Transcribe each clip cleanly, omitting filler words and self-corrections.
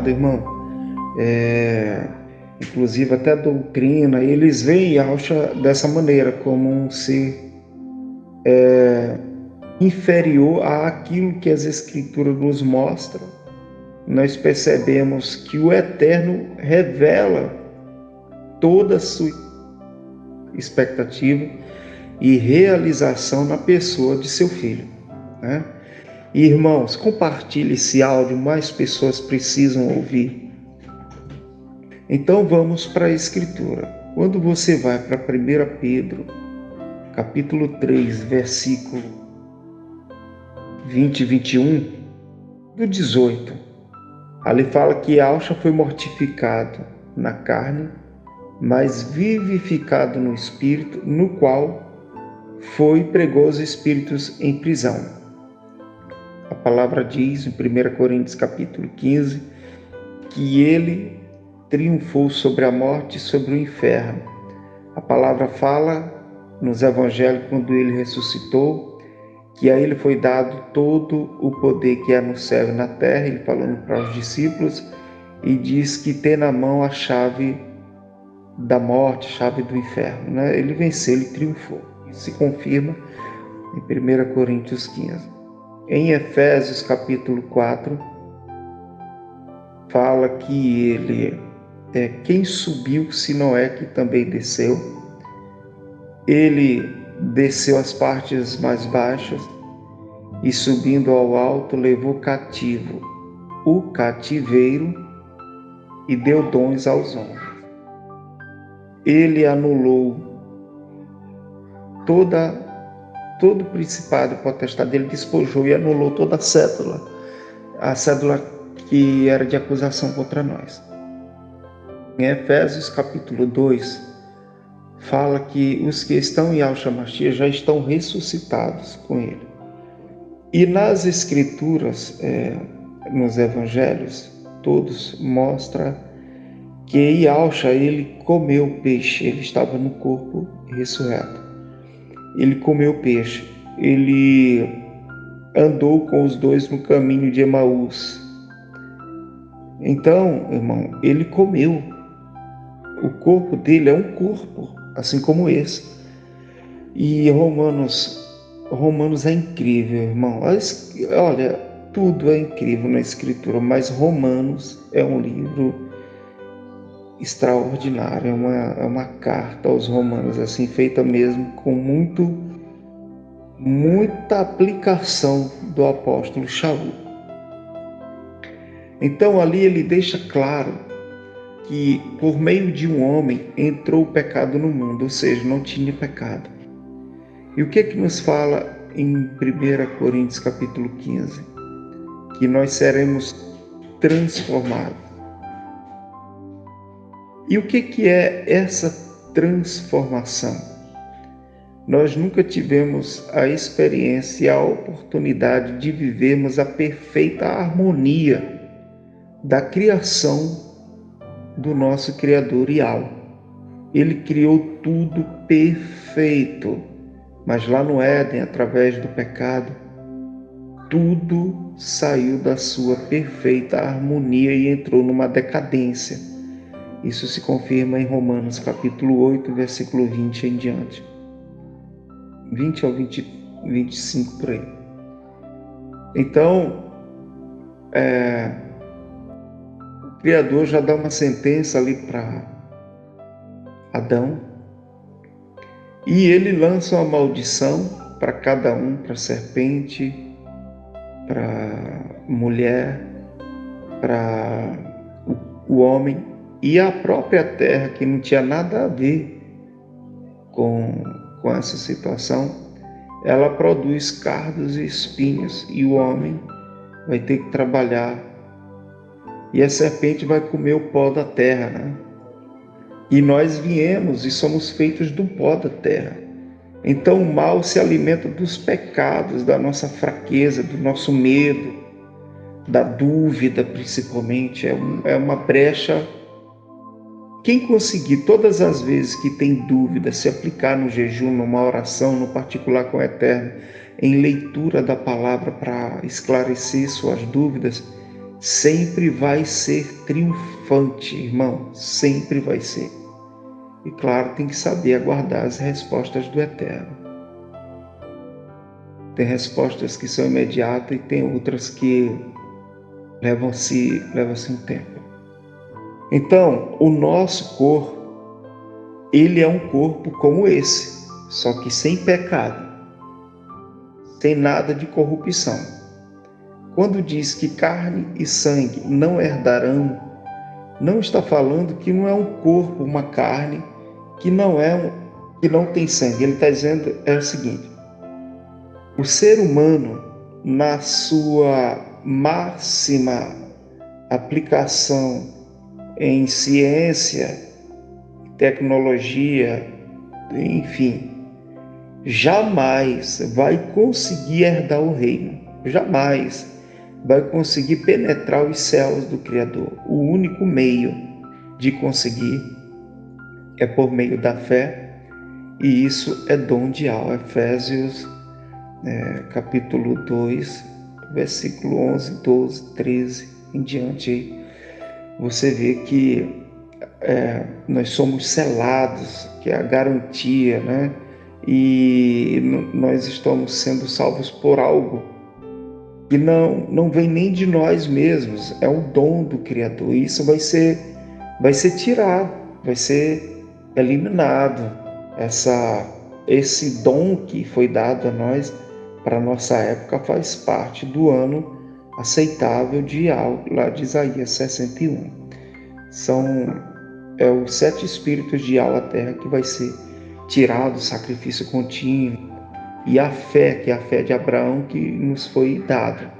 amado irmão, inclusive até a doutrina, eles veem Yahshua dessa maneira, como um ser inferior àquilo que as Escrituras nos mostram. Nós percebemos que o Eterno revela toda a sua expectativa e realização na pessoa de seu Filho, né? E, irmãos, compartilhe esse áudio, mais pessoas precisam ouvir. Então vamos para a Escritura. Quando você vai para 1 Pedro, capítulo 3, versículo 20 e 21, do 18, ali fala que Yahshua foi mortificado na carne, mas vivificado no Espírito, no qual foi pregou os espíritos em prisão. A palavra diz em 1 Coríntios capítulo 15 que ele triunfou sobre a morte e sobre o inferno. A palavra fala nos evangelhos, quando ele ressuscitou, que a ele foi dado todo o poder que há no céu e na terra, ele falando para os discípulos, e diz que tem na mão a chave da morte, a chave do inferno, né? Ele venceu, ele triunfou. Isso se confirma em 1 Coríntios 15. Em Efésios capítulo 4, fala que ele é quem subiu, se não é que também desceu. Ele desceu às partes mais baixas e, subindo ao alto, levou cativo o cativeiro e deu dons aos homens. Ele anulou todo o principado e potestade, ele despojou e anulou toda a cédula que era de acusação contra nós. Em Efésios capítulo 2, fala que os que estão em Yahshua Mashiach já estão ressuscitados com ele. E nas Escrituras, nos Evangelhos, todos mostra que Yahshua, ele comeu peixe, ele estava no corpo ressurreto. Ele comeu peixe, ele andou com os dois no caminho de Emaús. Então, irmão, ele comeu. O corpo dele é um corpo, assim como esse. E Romanos é incrível, irmão. Olha, tudo é incrível na Escritura, mas Romanos é um livro extraordinário, é uma carta aos Romanos, assim, feita mesmo com muita aplicação do apóstolo Shaul. Então ali ele deixa claro que por meio de um homem entrou o pecado no mundo, ou seja, não tinha pecado. E o que nos fala em 1 Coríntios capítulo 15? Que nós seremos transformados. E o que é essa transformação? Nós nunca tivemos a experiência e a oportunidade de vivermos a perfeita harmonia da criação do nosso Criador Yahweh. Ele criou tudo perfeito, mas lá no Éden, através do pecado, tudo saiu da sua perfeita harmonia e entrou numa decadência. Isso se confirma em Romanos capítulo 8, versículo 20 em diante. 20 ao 25 por aí. Então, o Criador já dá uma sentença ali para Adão, e ele lança uma maldição para cada um, para a serpente, para a mulher, para o homem, e a própria terra, que não tinha nada a ver com essa situação, ela produz cardos e espinhos, e o homem vai ter que trabalhar, e a serpente vai comer o pó da terra, né? E nós viemos e somos feitos do pó da terra. Então o mal se alimenta dos pecados, da nossa fraqueza, do nosso medo, da dúvida principalmente. É uma brecha. Quem conseguir todas as vezes que tem dúvida se aplicar no jejum, numa oração, no particular com o Eterno, em leitura da palavra para esclarecer suas dúvidas, sempre vai ser triunfante, irmão, sempre vai ser. E claro, tem que saber aguardar as respostas do Eterno. Tem respostas que são imediatas e tem outras que levam-se um tempo. Então, o nosso corpo, ele é um corpo como esse, só que sem pecado, sem nada de corrupção. Quando diz que carne e sangue não herdarão, não está falando que não é um corpo, uma carne, que não tem sangue. Ele está dizendo o seguinte: o ser humano, na sua máxima aplicação em ciência, tecnologia, enfim, jamais vai conseguir herdar o reino, jamais vai conseguir penetrar os céus do Criador. O único meio de conseguir é por meio da fé, e isso é dom de alma. Efésios capítulo 2, versículo 11, 12, 13 em diante, você vê que nós somos selados, que é a garantia, né? E nós estamos sendo salvos por algo que não vem nem de nós mesmos, é um dom do Criador. E isso vai ser tirado, vai ser eliminado. Esse dom que foi dado a nós para a nossa época faz parte do ano aceitável lá de Isaías 61. São os 7 espíritos de à terra que vai ser tirado, o sacrifício contínuo, e a fé, que é a fé de Abraão, que nos foi dada.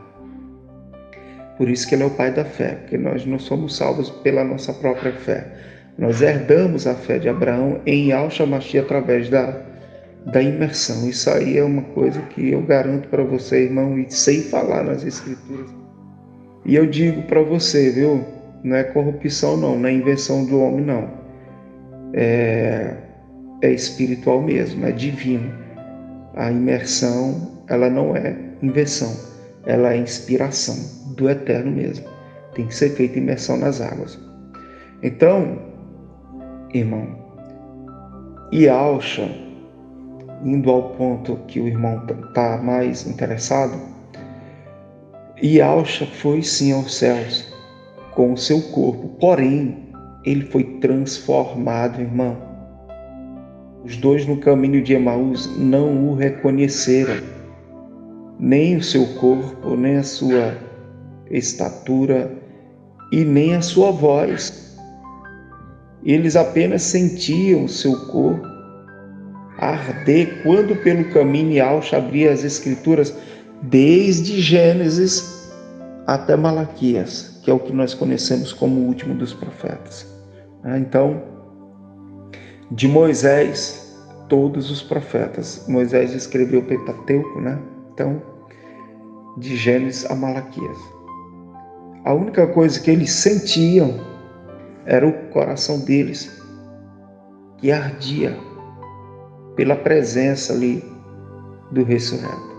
Por isso que ele é o pai da fé, porque nós não somos salvos pela nossa própria fé. Nós herdamos a fé de Abraão em Yahshua Mashiach através da imersão. Isso aí é uma coisa que eu garanto para você, irmão, e sei falar nas Escrituras. E eu digo para você, viu? Não é corrupção não é invenção do homem não. É espiritual mesmo, é divino. A imersão, ela não é invenção, ela é inspiração do Eterno mesmo. Tem que ser feita imersão nas águas. Então, irmão, Yahshua, indo ao ponto que o irmão está mais interessado, Yahshua foi sim aos céus com o seu corpo, porém, ele foi transformado, irmão. Os dois no caminho de Emaús não o reconheceram, nem o seu corpo, nem a sua estatura e nem a sua voz. Eles apenas sentiam o seu corpo arder quando pelo caminho Yahshua abria as Escrituras desde Gênesis até Malaquias, que é o que nós conhecemos como o último dos profetas. Então, de Moisés, todos os profetas. Moisés escreveu o Pentateuco, né? Então, de Gênesis a Malaquias. A única coisa que eles sentiam era o coração deles, que ardia pela presença ali do ressurreto.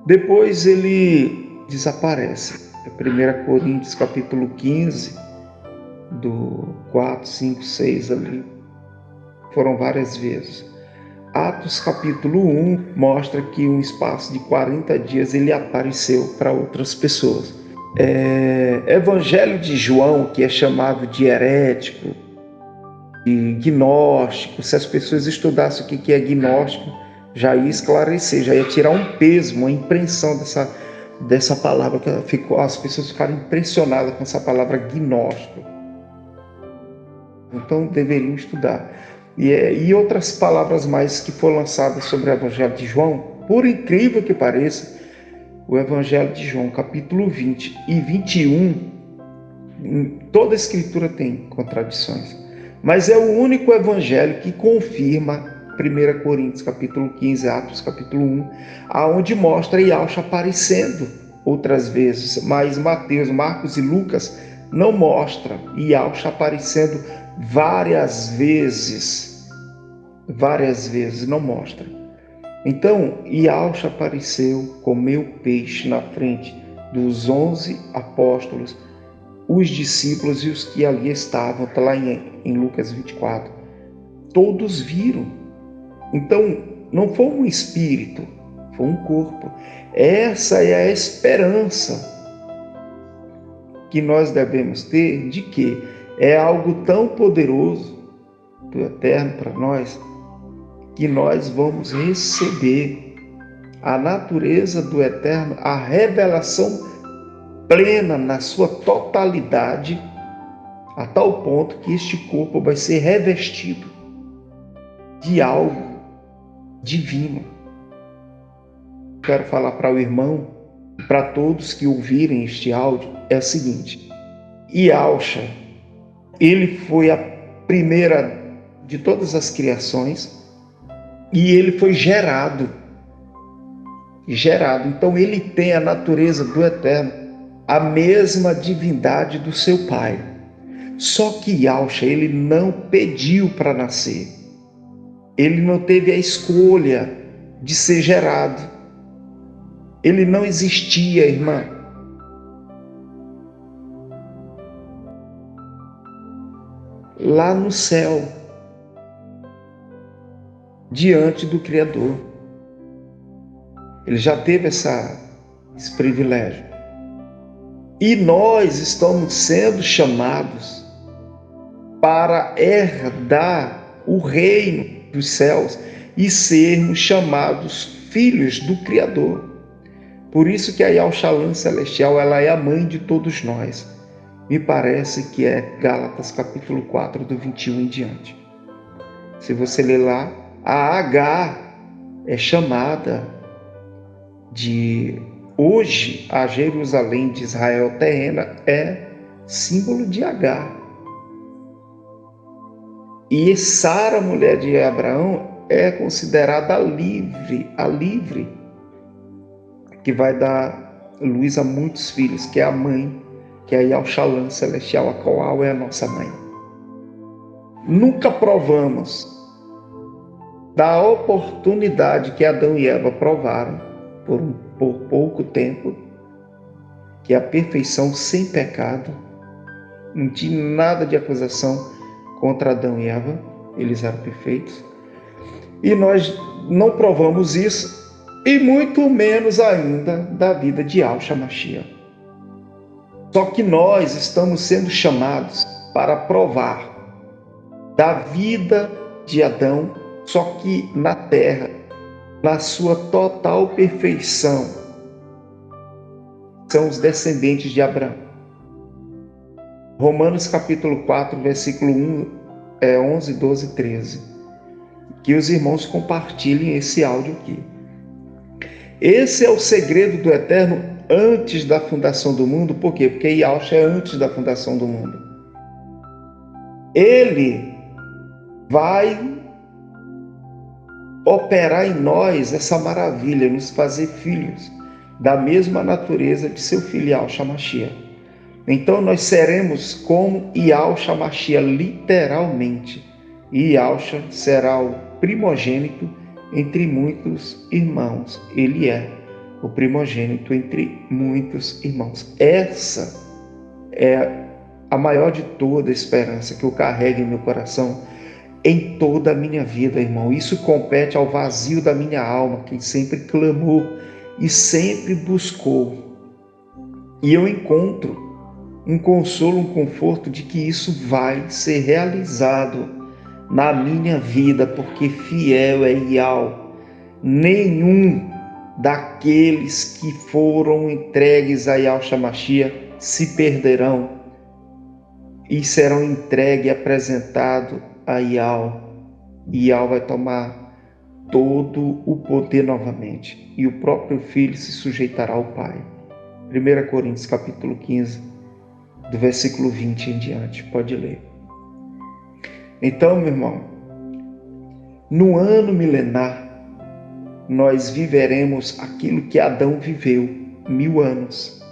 Depois ele desaparece. 1 Coríntios capítulo 15, do 4, 5, 6 ali. Foram várias vezes. Atos capítulo 1 mostra que um espaço de 40 dias ele apareceu para outras pessoas. Evangelho de João, que é chamado de herético, de gnóstico, se as pessoas estudassem o que é gnóstico, já ia esclarecer, já ia tirar um peso, uma impressão dessa palavra, que as pessoas ficaram impressionadas com essa palavra gnóstico. Então deveriam estudar. E outras palavras mais que foram lançadas sobre o Evangelho de João, por incrível que pareça, o Evangelho de João, capítulo 20 e 21, toda a Escritura tem contradições, mas é o único Evangelho que confirma 1 Coríntios, capítulo 15, Atos, capítulo 1, aonde mostra Yahshua aparecendo outras vezes, mas Mateus, Marcos e Lucas não mostra Yahshua aparecendo várias vezes, não mostra. Então, Yahshua apareceu, comeu peixe na frente dos 11 apóstolos, os discípulos e os que ali estavam, está lá em Lucas 24, todos viram. Então, não foi um espírito, foi um corpo. Essa é a esperança que nós devemos ter de que é algo tão poderoso do Eterno para nós, que nós vamos receber a natureza do Eterno, a revelação plena na sua totalidade, a tal ponto que este corpo vai ser revestido de algo divino. Quero falar para o irmão, para todos que ouvirem este áudio, é o seguinte: Yahshua, ele foi a primeira de todas as criações e ele foi gerado. Então ele tem a natureza do Eterno, a mesma divindade do seu Pai. Só que Yahshua, ele não pediu para nascer. Ele não teve a escolha de ser gerado. Ele não existia, irmã. Lá no céu, diante do Criador. Ele já teve esse privilégio. E nós estamos sendo chamados para herdar o reino dos céus e sermos chamados filhos do Criador. Por isso que a Yahshua Celestial, ela é a mãe de todos nós. Me parece que é Gálatas capítulo 4, do 21 em diante. Se você ler lá, a Agar é chamada de... Hoje, a Jerusalém de Israel terrena é símbolo de Agar. E Sara, mulher de Abraão, é considerada a livre, que vai dar luz a muitos filhos, que é a mãe, que é a Yahshua Celestial, a qual é a nossa mãe. Nunca provamos da oportunidade que Adão e Eva provaram por pouco tempo, que é a perfeição sem pecado. Não tinha nada de acusação contra Adão e Eva, eles eram perfeitos. E nós não provamos isso, e muito menos ainda da vida de Yahshua Mashiach. Só que nós estamos sendo chamados para provar da vida de Adão, só que na terra, na sua total perfeição. São os descendentes de Abraão. Romanos capítulo 4, versículo 11, 12 e 13. Que os irmãos compartilhem esse áudio aqui. Esse é o segredo do Eterno antes da fundação do mundo. Por quê? Porque Yahshua é antes da fundação do mundo. Ele vai operar em nós essa maravilha, nos fazer filhos da mesma natureza de seu filho Yahshua Mashiach. Então nós seremos como Yahshua Mashiach, literalmente. E Yahshua será o primogênito entre muitos irmãos. Ele é o primogênito entre muitos irmãos. Essa é a maior de toda a esperança que eu carrego em meu coração em toda a minha vida, irmão. Isso compete ao vazio da minha alma, que sempre clamou e sempre buscou. E eu encontro um consolo, um conforto de que isso vai ser realizado na minha vida, porque fiel é Yahweh. Nenhum daqueles que foram entregues a Yahshua Mashiach se perderão e serão entregues e apresentados a Yahweh. E Yahweh vai tomar todo o poder novamente, e o próprio Filho se sujeitará ao Pai. 1 Coríntios capítulo 15, do versículo 20 em diante. Pode ler. Então, meu irmão, no ano milenar, nós viveremos aquilo que Adão viveu, 1000 anos.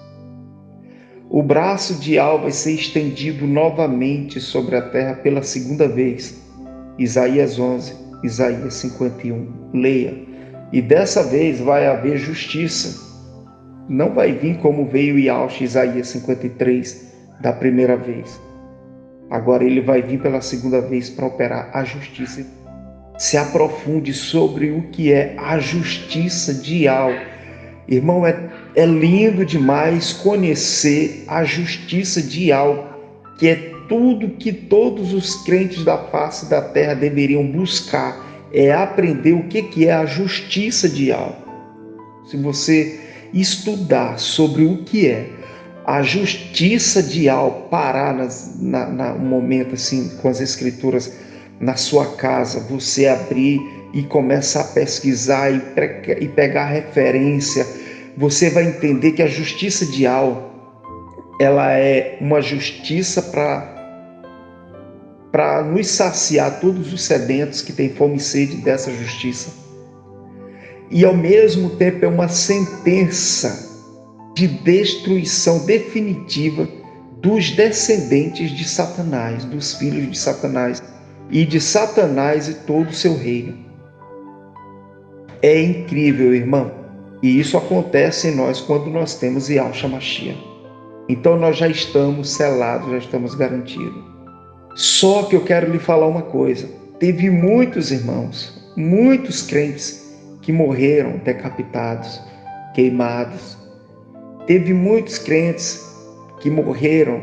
O braço de Yahweh vai ser estendido novamente sobre a terra pela segunda vez. Isaías 11, Isaías 51. Leia. E dessa vez vai haver justiça. Não vai vir como veio Yahshua, Isaías 53, da primeira vez. Agora ele vai vir pela segunda vez para operar a justiça. Se aprofunde sobre o que é a justiça de Yahweh. Irmão, é lindo demais conhecer a justiça de Yahweh, que é tudo que todos os crentes da face da terra deveriam buscar, é aprender o que é a justiça de Yahweh. Se você estudar sobre o que é a justiça de Yahweh, parar um momento assim com as escrituras na sua casa, você abrir e começar a pesquisar e pegar referência, você vai entender que a justiça de Yahweh, ela é uma justiça para nos saciar todos os sedentos que têm fome e sede dessa justiça. E ao mesmo tempo é uma sentença de destruição definitiva dos descendentes de Satanás, dos filhos de Satanás e de Satanás e todo o seu reino. É incrível, irmão. E isso acontece em nós quando nós temos Yahshua Mashiach. Então nós já estamos selados, já estamos garantidos. Só que eu quero lhe falar uma coisa. Teve muitos irmãos, muitos crentes que morreram decapitados, queimados. Teve muitos crentes que morreram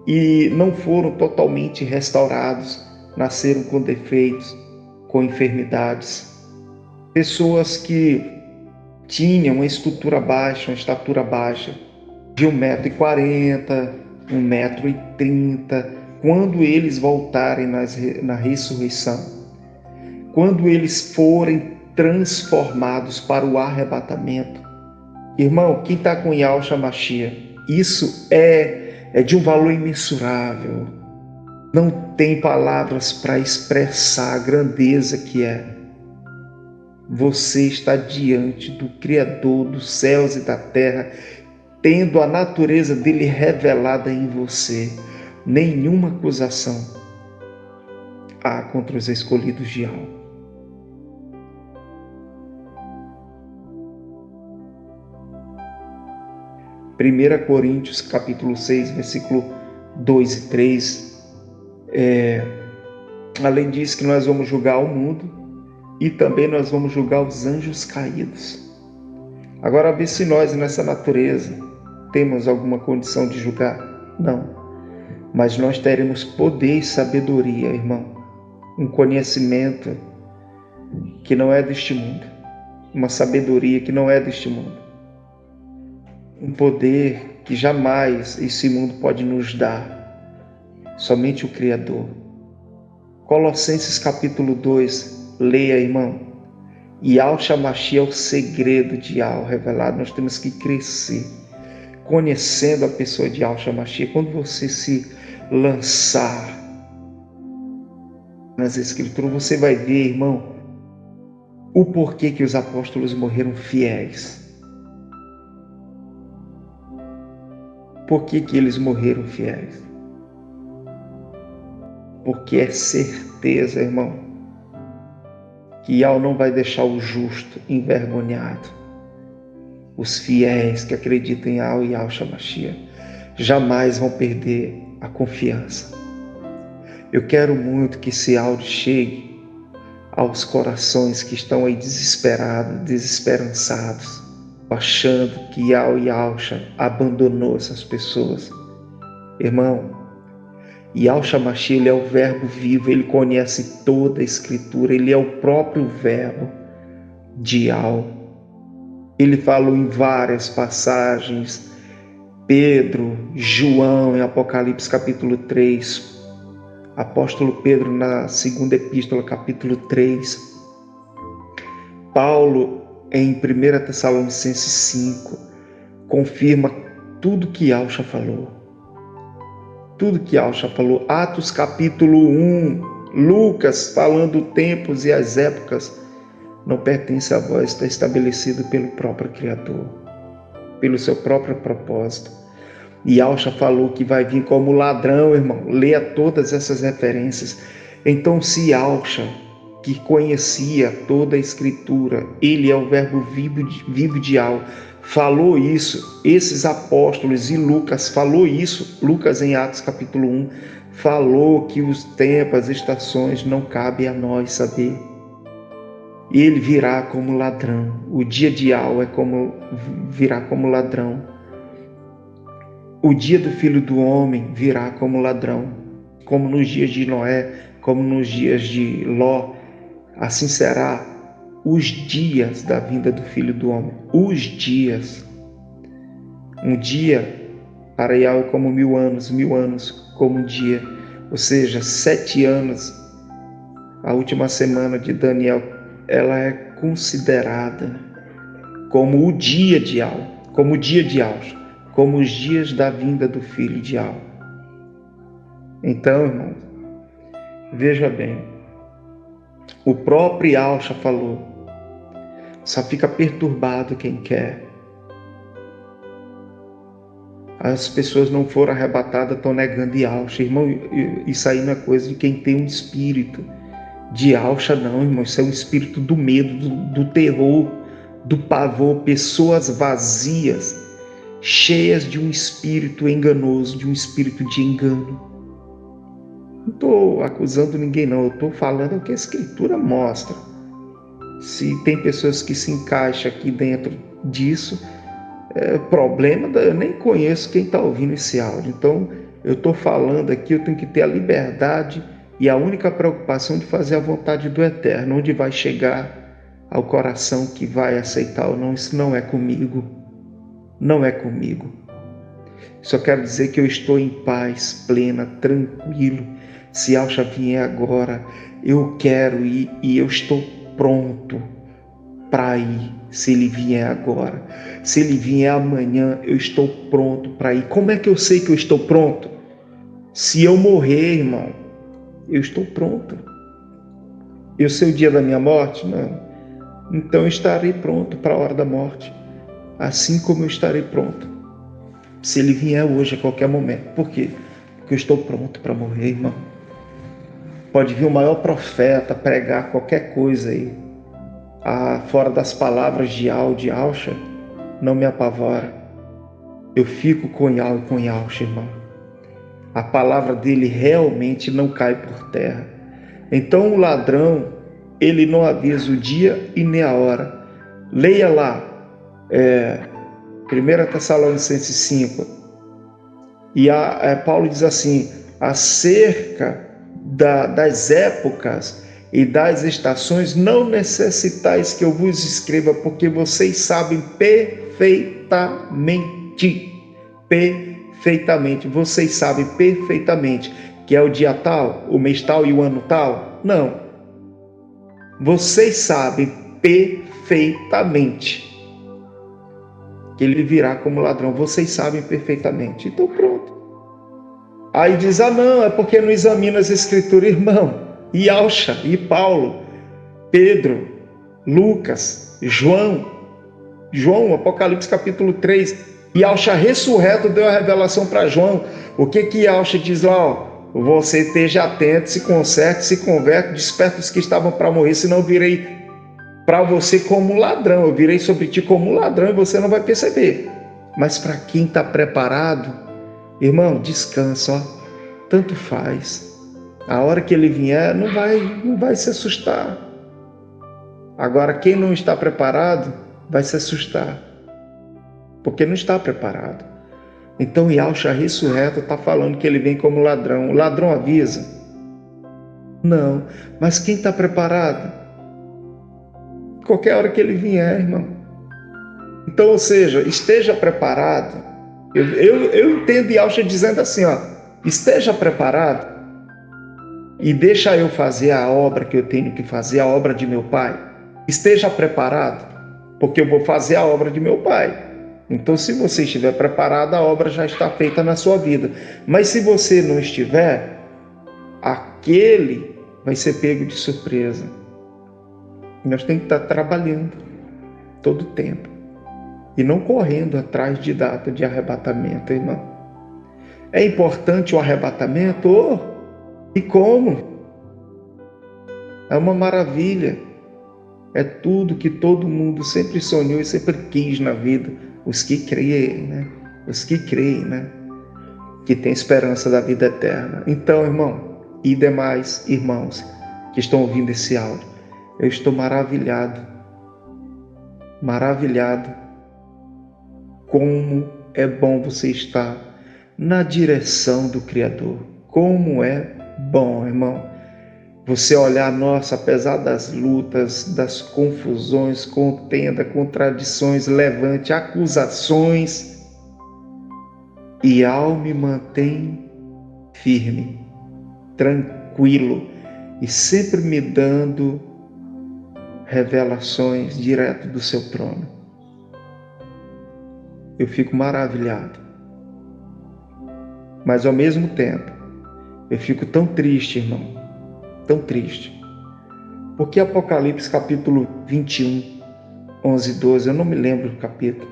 e não foram totalmente restaurados, nasceram com defeitos, com enfermidades. Pessoas que tinham uma estrutura baixa, uma estatura baixa, de 1,40 m, 1,30 m, quando eles voltarem na ressurreição, quando eles forem transformados para o arrebatamento. Irmão, quem está com Yahshua Mashiach, isso é de um valor imensurável. Não tem palavras para expressar a grandeza que é. Você está diante do Criador dos céus e da terra, tendo a natureza dele revelada em você. Nenhuma acusação há contra os escolhidos de Yahweh. 1 Coríntios capítulo 6, versículo 2 e 3, além disso que nós vamos julgar o mundo e também nós vamos julgar os anjos caídos. Agora, vê se nós nessa natureza temos alguma condição de julgar. Não. Mas nós teremos poder e sabedoria, irmão. Um conhecimento que não é deste mundo. Uma sabedoria que não é deste mundo. Um poder que jamais esse mundo pode nos dar. Somente o Criador. Colossenses capítulo 2. Leia, irmão. Yahshua Mashiach é o segredo de Yahweh revelado. Nós temos que crescer conhecendo a pessoa de Yahshua Mashiach. Quando você se lançar nas Escrituras, você vai ver, irmão, o porquê que os apóstolos morreram fiéis. Por que eles morreram fiéis? Porque é certeza, irmão, que Yahweh não vai deixar o justo envergonhado. Os fiéis que acreditam em Yahweh e Yahshua Mashiach jamais vão perder a confiança. Eu quero muito que esse áudio chegue aos corações que estão aí desesperados, desesperançados, achando que Yahweh e Yahshua abandonou essas pessoas. Irmão, Yahshua Mashiach, ele é o verbo vivo, ele conhece toda a escritura, ele é o próprio verbo de Yahweh. Ele falou em várias passagens, Pedro, João, em Apocalipse capítulo 3, apóstolo Pedro na segunda epístola capítulo 3, Paulo em 1 Tessalonicenses 5, confirma tudo que Yahshua falou. Tudo que Yahshua falou. Atos capítulo 1, Lucas falando tempos e as épocas, não pertence a vós, está estabelecido pelo próprio Criador, pelo seu próprio propósito. E Yahshua falou que vai vir como ladrão, irmão. Leia todas essas referências. Então, se Yahshua, que conhecia toda a Escritura, ele é o verbo vivo de Yahweh, falou isso, esses apóstolos, e Lucas falou isso, Lucas em Atos capítulo 1, falou que os tempos, as estações não cabe a nós saber. Ele virá como ladrão, o dia de Al virá como ladrão. O dia do Filho do Homem virá como ladrão, como nos dias de Noé, como nos dias de Ló, assim será os dias da vinda do Filho do Homem. Os dias. Um dia para Yahweh é como 1000 anos como um dia. Ou seja, 7 anos, a última semana de Daniel, ela é considerada como o dia de Al, como o dia de Al, como os dias da vinda do Filho de Al. Então, irmãos, veja bem, o próprio Alcha falou, só fica perturbado quem quer. As pessoas não foram arrebatadas, estão negando de Alcha. Irmão, isso aí não é coisa de quem tem um espírito de Alcha, não, irmão. Isso é um espírito do medo, do terror, do pavor. Pessoas vazias, cheias de um espírito enganoso, de um espírito de engano. Não estou acusando ninguém, não. Eu estou falando o que a Escritura mostra. Se tem pessoas que se encaixam aqui dentro disso, problema, eu nem conheço quem está ouvindo esse áudio. Então, eu estou falando aqui, eu tenho que ter a liberdade e a única preocupação de fazer a vontade do Eterno, onde vai chegar ao coração que vai aceitar ou não. Isso não é comigo, não é comigo. Só quero dizer que eu estou em paz plena, tranquilo. Se Alcha vier agora, eu quero ir e eu estou pronto para ir. Se ele vier agora, se ele vier amanhã, eu estou pronto para ir. Como é que eu sei que eu estou pronto? Se eu morrer, irmão, eu estou pronto. Eu sei o dia da minha morte? Não. Então eu estarei pronto para a hora da morte. Assim como eu estarei pronto. Se ele vier hoje, a qualquer momento. Por quê? Porque eu estou pronto para morrer, irmão. Pode vir o maior profeta pregar qualquer coisa aí. Fora das palavras de Alcha, não me apavora. Eu fico com Alcha, irmão. A palavra dele realmente não cai por terra. Então o ladrão, ele não avisa o dia e nem a hora. Leia lá, 1 Tessalonicenses 5. E Paulo diz assim, acerca das épocas e das estações, não necessitais que eu vos escreva, porque vocês sabem perfeitamente, vocês sabem perfeitamente que é o dia tal, o mês tal e o ano tal. Não. Vocês sabem perfeitamente que ele virá como ladrão. Vocês sabem perfeitamente. Então pronto. Aí diz, não, é porque não examina as escrituras, irmão. E Alcha, e Paulo, Pedro, Lucas, João, Apocalipse capítulo 3, e Alcha ressurreto deu a revelação para João. O que Alcha diz lá? Você esteja atento, se conserte, se converte, desperta os que estavam para morrer, senão eu virei para você como ladrão, eu virei sobre ti como ladrão e você não vai perceber. Mas para quem está preparado, irmão, descansa, ó. Tanto faz. A hora que ele vier, não vai se assustar. Agora, quem não está preparado, vai se assustar. Porque não está preparado. Então, Yahshua ressurreto está falando que ele vem como ladrão. O ladrão avisa? Não. Mas quem está preparado? Qualquer hora que ele vier, irmão. Então, ou seja, esteja preparado. Eu entendo Yahshua dizendo assim, ó, esteja preparado. E deixa eu fazer a obra que eu tenho que fazer, a obra de meu Pai. Esteja preparado, porque eu vou fazer a obra de meu Pai. Então, se você estiver preparado, a obra já está feita na sua vida. Mas se você não estiver, aquele vai ser pego de surpresa. Nós temos que estar trabalhando todo o tempo e não correndo atrás de data de arrebatamento, irmão. É importante o arrebatamento? E como? É uma maravilha. É tudo que todo mundo sempre sonhou e sempre quis na vida. os que creem, né? Os que creem, né? Que tem esperança da vida eterna. Então, irmão, e demais irmãos que estão ouvindo esse áudio, eu estou maravilhado como é bom você estar na direção do Criador. Como é bom, irmão, você olhar, nossa, apesar das lutas, das confusões, contenda, contradições, levante, acusações, e me mantém firme, tranquilo e sempre me dando revelações direto do seu trono. Eu fico maravilhado. Mas ao mesmo tempo, eu fico tão triste, irmão, tão triste. Porque Apocalipse capítulo 21, 11 e 12, eu não me lembro do capítulo,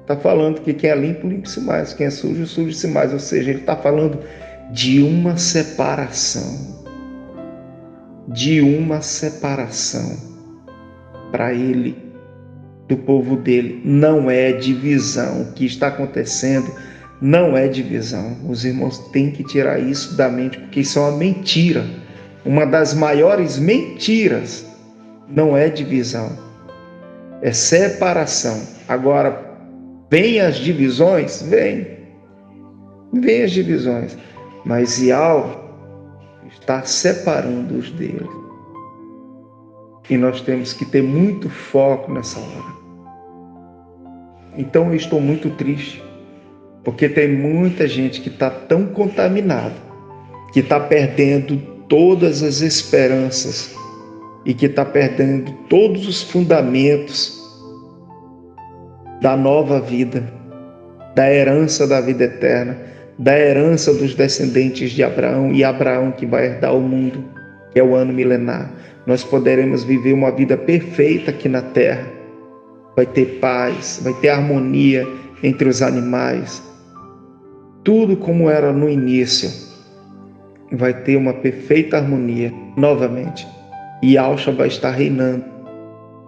está falando que quem é limpo, limpe-se mais, quem é sujo, suje-se mais. Ou seja, ele está falando de uma separação. De uma separação para ele, do povo dele. Não é divisão. O que está acontecendo não é divisão. Os irmãos têm que tirar isso da mente, porque isso é uma mentira. Uma das maiores mentiras. Não é divisão, é separação. Agora, vem as divisões? Vem as divisões. Mas Yahweh está separando os dele. E nós temos que ter muito foco nessa hora. Então eu estou muito triste, porque tem muita gente que está tão contaminada, que está perdendo todas as esperanças e que está perdendo todos os fundamentos da nova vida, da herança da vida eterna, da herança dos descendentes de Abraão, e Abraão que vai herdar o mundo, que é o ano milenar. Nós poderemos viver uma vida perfeita aqui na terra. Vai ter paz, vai ter harmonia entre os animais. Tudo como era no início. Vai ter uma perfeita harmonia novamente. E Yahshua vai estar reinando.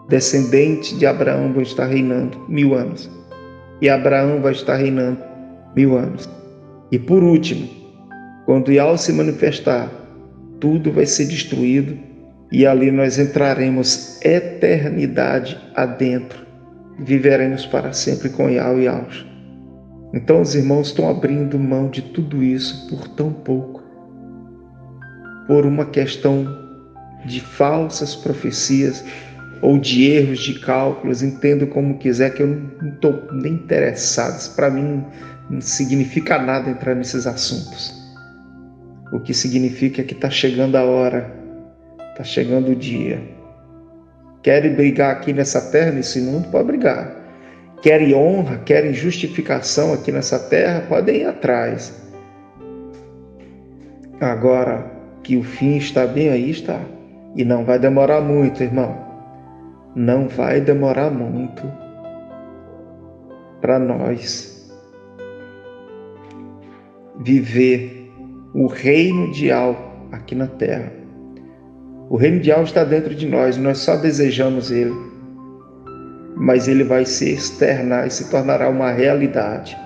Descendentes de Abraão vão estar reinando 1000 anos. E Abraão vai estar reinando 1000 anos. E por último, quando Yahweh se manifestar, tudo vai ser destruído e ali nós entraremos eternidade adentro. Viveremos para sempre com Yahweh e Yahshua. Então os irmãos estão abrindo mão de tudo isso por tão pouco. Por uma questão de falsas profecias ou de erros de cálculos, entendo como quiser, que eu não estou nem interessado. Para mim não significa nada entrar nesses assuntos. O que significa é que está chegando a hora, está chegando o dia. Querem brigar aqui nessa terra, nesse mundo? Pode brigar. Querem honra, querem justificação aqui nessa terra? Podem ir atrás. Agora que o fim está bem aí, está. E não vai demorar muito, irmão. Não vai demorar muito para nós viver o reino de Yahweh aqui na terra. O reino de Yahweh está dentro de nós só desejamos ele, mas ele vai se externar e se tornará uma realidade.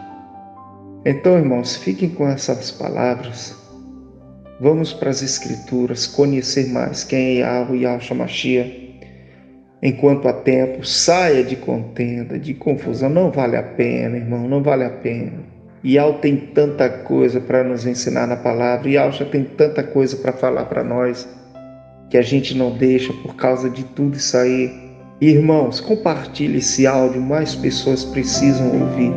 Então, irmãos, fiquem com essas palavras. Vamos para as Escrituras, conhecer mais quem é Yahweh e Yahshua Mashiach. Enquanto há tempo, saia de contenda, de confusão. Não vale a pena, irmão, não vale a pena. Yahweh tem tanta coisa para nos ensinar na palavra, Yahshua tem tanta coisa para falar para nós, que a gente não deixa por causa de tudo isso aí. Irmãos, compartilhe esse áudio, mais pessoas precisam ouvir.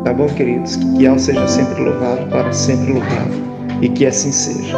Tá bom, queridos? Que Yahweh seja sempre louvado, para sempre louvado. E que assim seja.